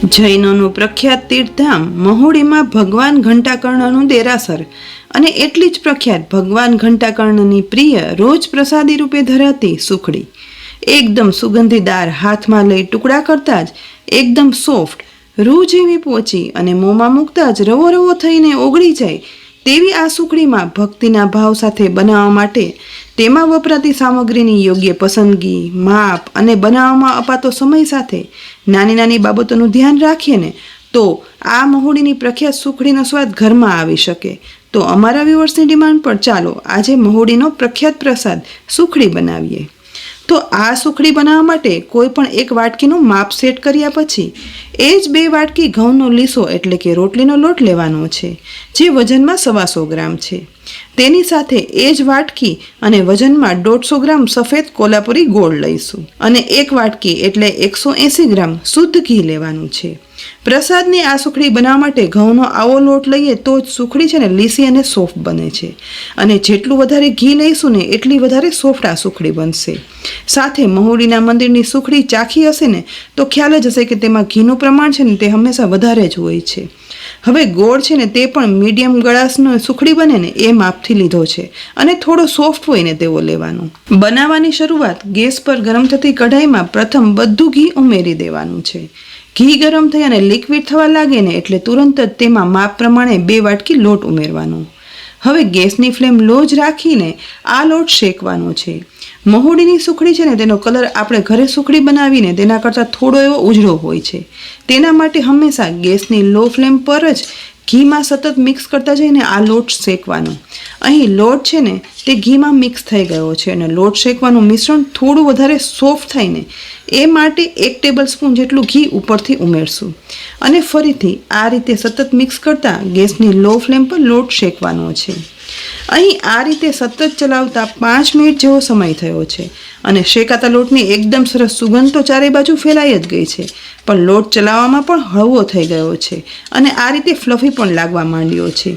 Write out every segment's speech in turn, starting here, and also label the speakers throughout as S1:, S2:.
S1: જૈનોનું પ્રખ્યાત તીર્થધામ મહુડીમાં ભગવાન ઘંટાકર્ણનું દેરાસર અને એટલી જ પ્રખ્યાત ભગવાન ઘંટાકર્ણની પ્રિય રોજ પ્રસાદી રૂપે ધરાતી સુખડી, એકદમ સુગંધીદાર, હાથમાં લઈ ટુકડા કરતા જ એકદમ સોફ્ટ, રૂ જેવી પોચી અને મોંમાં મૂકતા જ રવો રવો થઈને ઓગળી જાય તેવી આ સુખડીમાં ભક્તિના ભાવ સાથે બનાવવા માટે તેમાં વપરાતી સામગ્રીની યોગ્ય પસંદગી, માપ અને બનાવવામાં અપાતો સમય સાથે નાની નાની બાબતોનું ધ્યાન રાખીએ ને તો આ મહુડીની પ્રખ્યાત સુખડીનો સ્વાદ ઘરમાં આવી શકે. તો અમારા વ્યુઅર્સની ડિમાન્ડ પર ચાલો આજે મહુડીનો પ્રખ્યાત પ્રસાદ સુખડી બનાવીએ. તો આ સુખડી બનાવવા માટે કોઈ પણ એક વાટકીનું માપ સેટ કર્યા પછી એ જ 2 વાટકી ઘઉંનો લીસો એટલે કે રોટલીનો લોટ લેવાનો છે, જે વજનમાં 125 ગ્રામ છે. તેની સાથે એ જ વાટકી અને વજનમાં 150 ગ્રામ સફેદ કોલ્હાપુરી ગોળ લઈશું અને 1 વાટકી એટલે 180 ગ્રામ શુદ્ધ ઘી લેવાનું છે. પ્રસાદની આ સુખડી બનાવવા માટે ઘઉંનો આવો લોટ લઈએ તો જ સુખડી છે ને લીસી અને સોફ્ટ બને છે, અને જેટલું વધારે ઘી લઈશું ને એટલી વધારે સોફ્ટ આ સુખડી બનશે. સાથે મહુડીના મંદિરની સુખડી ચાખી હશે ને તો ખ્યાલ જ હશે કે તેમાં ઘીનું પ્રમાણ છે ને તે હંમેશા વધારે જ હોય છે. હવે ગોળ છે ને તે પણ મીડિયમ ગળાશનો સુખડી બને ને એ માપથી લીધો છે અને થોડો સોફ્ટ હોય ને તેવો લેવાનો. બનાવવાની શરૂઆત ગેસ પર ગરમ થતી કઢાઈમાં પ્રથમ બધું ઘી ઉમેરી દેવાનું છે. ઘી ગરમ થઈ અને લિક્વિડ થવા લાગે ને એટલે તુરંત જ તેમાં માપ પ્રમાણે 2 વાટકી લોટ ઉમેરવાનો. હવે ગેસની ફ્લેમ લો જ રાખીને આ લોટ શેકવાનો છે. મહુડીની સુખડી છે ને તેનો કલર આપણે ઘરે સુખડી બનાવીને તેના કરતાં થોડો એવો ઉજળો હોય છે. તેના માટે હંમેશા ગેસની લો ફ્લેમ પર જ ઘીમાં સતત મિક્સ કરતા જઈને આ લોટ શેકવાનો. અહીં લોટ છે ને તે ઘીમાં મિક્સ થઈ ગયો છે અને લોટ શેકવાનું મિશ્રણ થોડું વધારે સોફ્ટ થાય ને એ માટે 1 ટેબલ સ્પૂન જેટલું ઘી ઉપરથી ઉમેરશું અને ફરીથી આ રીતે સતત મિક્સ કરતા ગેસની લો ફ્લેમ પર લોટ શેકવાનો છે. અહીં આ રીતે સતત ચલાવતા 5 મિનિટ જેવો સમય થયો છે અને શેકાતા લોટની એકદમ સરસ સુગંધ તો ચારે બાજુ ફેલાઈ જ ગઈ છે, પણ લોટ ચલાવવામાં પણ હળવો થઈ ગયો છે અને આ રીતે ફ્લફી પણ લાગવા માંડ્યો છે.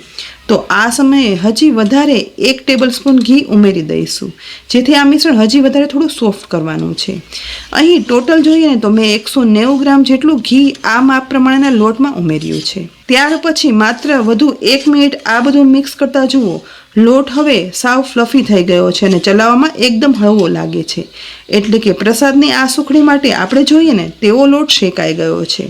S1: તો આ સમયે હજી વધારે 1 ટેબલ સ્પૂન ઘી ઉમેરી દઈશું, જેથી આ મિશ્રણ હજી વધારે થોડું સોફ્ટ કરવાનું છે. અહીં ટોટલ જોઈએ ને તો મેં 190 ગ્રામ જેટલું ઘી આ માપ પ્રમાણેના લોટમાં ઉમેર્યું છે. ત્યાર પછી માત્ર વધુ 1 મિનિટ આ બધું મિક્સ કરતા જુઓ, લોટ હવે સાવ ફ્લફી થઈ ગયો છે અને ચલાવવામાં એકદમ હળવો લાગે છે. એટલે કે પ્રસાદની આ સુખડી માટે આપણે જોઈએ ને તેવો લોટ શેકાઈ ગયો છે.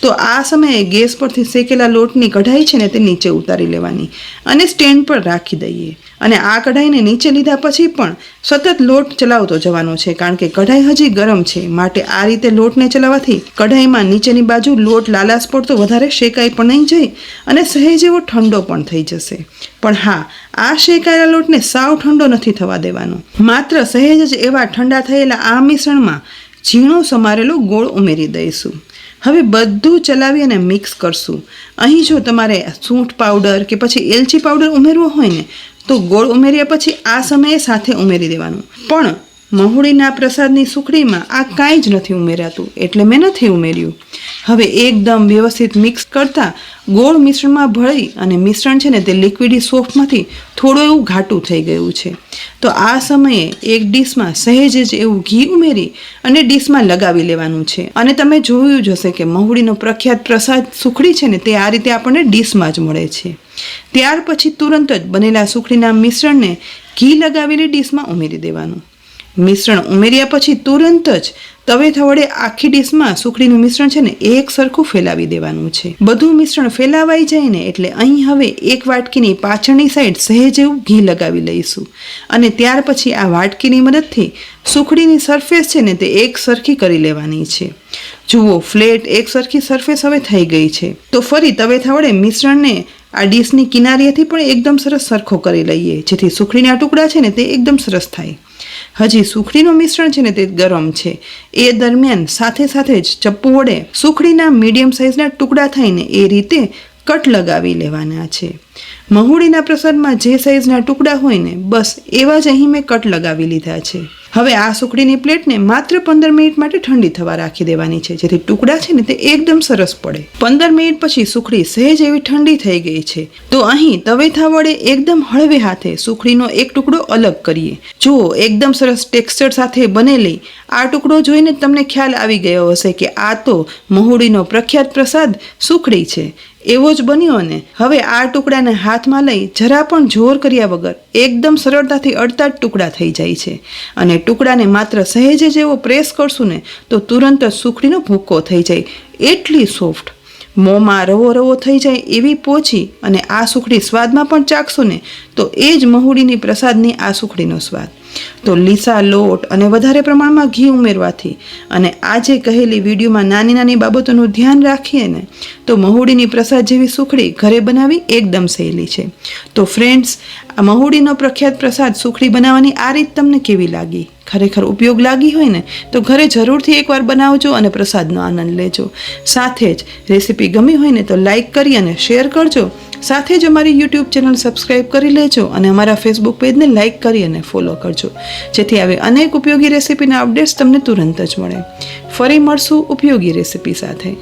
S1: તો આ સમયે ગેસ પરથી શેકેલા લોટની કઢાઈ છે ને તે નીચે ઉતારી લેવાની અને સ્ટેન્ડ પર રાખી દઈએ. અને આ કઢાઈને નીચે લીધા પછી પણ સતત લોટ ચલાવતો જવાનો છે, કારણ કે કઢાઈ હજી ગરમ છે. માટે આ રીતે લોટને ચલાવવાથી કઢાઈમાં નીચેની બાજુ લોટ લાલાશ પડતો વધારે શેકાઈ પણ નહીં જાય અને સહેજ એવો ઠંડો પણ થઈ જશે. પણ હા, આ શેકાયેલા લોટને સાવ ઠંડો નથી થવા દેવાનો. માત્ર સહેજ જ એવા ઠંડા થયેલા આ મિશ્રણમાં ઝીણો સમારેલો ગોળ ઉમેરી દઈશું. હવે બધું ચલાવી અને મિક્સ કરશું. અહીં જો તમારે સૂંઠ પાવડર કે પછી એલચી પાવડર ઉમેરવો હોય ને તો ગોળ ઉમેર્યા પછી આ સમયે સાથે ઉમેરી દેવાનું. પણ મહુડીના પ્રસાદની સુખડીમાં આ કાંઈ જ નથી ઉમેરાતું, એટલે મેં નથી ઉમેર્યું. હવે એકદમ વ્યવસ્થિત મિક્સ કરતાં ગોળ મિશ્રણમાં ભળી અને મિશ્રણ છે ને તે લિક્વિડી સોફ્ટમાંથી થોડું એવું ઘાટું થઈ ગયું છે. તો આ સમયે એક ડીશમાં સહેજ જ એવું ઘી ઉમેરી અને ડીશમાં લગાવી લેવાનું છે. અને તમે જોયું જ હશે કે મહુડીનો પ્રખ્યાત પ્રસાદ સુખડી છે ને તે આ રીતે આપણને ડીશમાં જ મળે છે. ત્યાર પછી તુરંત જ બનેલા સુખડીના મિશ્રણને ઘી લગાવેલી ડીશમાં ઉમેરી દેવાનું. મિશ્રણ ઉમેર્યા પછી તુરંત જ તવેથા વડે આખી ડીશમાં સુખડીનું મિશ્રણ છે ને એક સરખું ફેલાવી દેવાનું છે. બધું મિશ્રણ ફેલાવાઈ જાય ને એટલે અહીં હવે 1 વાટકીની પાછળની સાઈડ સહેજ એવું ઘી લગાવી લઈશું અને ત્યાર પછી આ વાટકીની મદદથી સુખડીની સરફેસ છે ને તે એક સરખી કરી લેવાની છે. જુઓ, ફ્લેટ એક સરખી સરફેસ હવે થઈ ગઈ છે. તો ફરી તવેથા વડે મિશ્રણને આ ડીશની કિનારીએથી પણ એકદમ સરસ સરખો કરી લઈએ, જેથી સુખડીના ટુકડા છે ને તે એકદમ સરસ થાય. હજી સુખડીનું મિશ્રણ છે ને તે ગરમ છે, એ દરમિયાન સાથે સાથે જ ચપ્પુ વડે સુખડીના મીડિયમ સાઇઝના ટુકડા થાય ને એ રીતે કટ લગાવી લેવાના છે. મહુડીના પ્રસાદમાં જે સાઇઝના ટુકડા હોય ને બસ એવા જ અહીં મેં કટ લગાવી લીધા છે. હવે આ સુખડીની પ્લેટને માત્ર 15 મિનિટ માટે ઠંડી થવા રાખી દેવાની છે, જેથી ટુકડા છે ને તે એકદમ સરસ પડે. 15 મિનિટ પછી સુખડી સહેજ એવી ઠંડી થઈ ગઈ છે, તો અહીં તવેથા વડે એકદમ હળવે હાથે સુખડીનો એક ટુકડો અલગ કરીએ. જુઓ, એકદમ સરસ ટેક્સચર સાથે બનેલી આ ટુકડો જોઈને તમને ખ્યાલ આવી ગયો હશે કે આ તો મહુડીનો પ્રખ્યાત પ્રસાદ સુખડી છે. એવો જ બન્યો ને. હવે આ ટુકડાને હાથમાં લઈ જરા પણ જોર કર્યા વગર એકદમ સરળતાથી અડતા જ ટુકડા થઈ જાય છે, અને ટુકડાને માત્ર સહેજ જ એવો પ્રેસ કરશું ને તો તુરંત જ સુખડીનો ભૂક્કો થઈ જાય. એટલી સોફ્ટ, મોંમાં રવો રવો થઈ જાય એવી પોચી, અને આ સુખડી સ્વાદમાં પણ ચાખશો ને તો એ જ મહુડીની પ્રસાદની આ સુખડીનો સ્વાદ. તો લીસા લોટ અને વધારે પ્રમાણમાં ઘી ઉમેરવાથી અને આજે કહેલી વિડીયોમાં નાની નાની બાબતોનું ધ્યાન રાખીએ ને તો મહુડીની પ્રસાદ જેવી સુખડી ઘરે બનાવવી એકદમ સહેલી છે. તો ફ્રેન્ડ્સ, આ મહુડીનો પ્રખ્યાત પ્રસાદ સુખડી બનાવવાની આ રીત તમને કેવી લાગી? ખરેખર ઉપયોગ લાગી હોય ને તો ઘરે જરૂરથી એકવાર બનાવજો અને પ્રસાદનો આનંદ લેજો. સાથે જ રેસીપી ગમી હોય ને તો લાઈક કરી અને શેર કરજો. સાથે જ અમારી યુટ્યુબ ચેનલ સબસ્ક્રાઈબ કરી લેજો અને અમારા ફેસબુક પેજને લાઈક કરી અને ફોલો કરજો, જેથી આવી અનેક ઉપયોગી રેસીપીના અપડેટ્સ તમને તુરંત જ મળે. ફરી મળશું ઉપયોગી રેસીપી સાથે.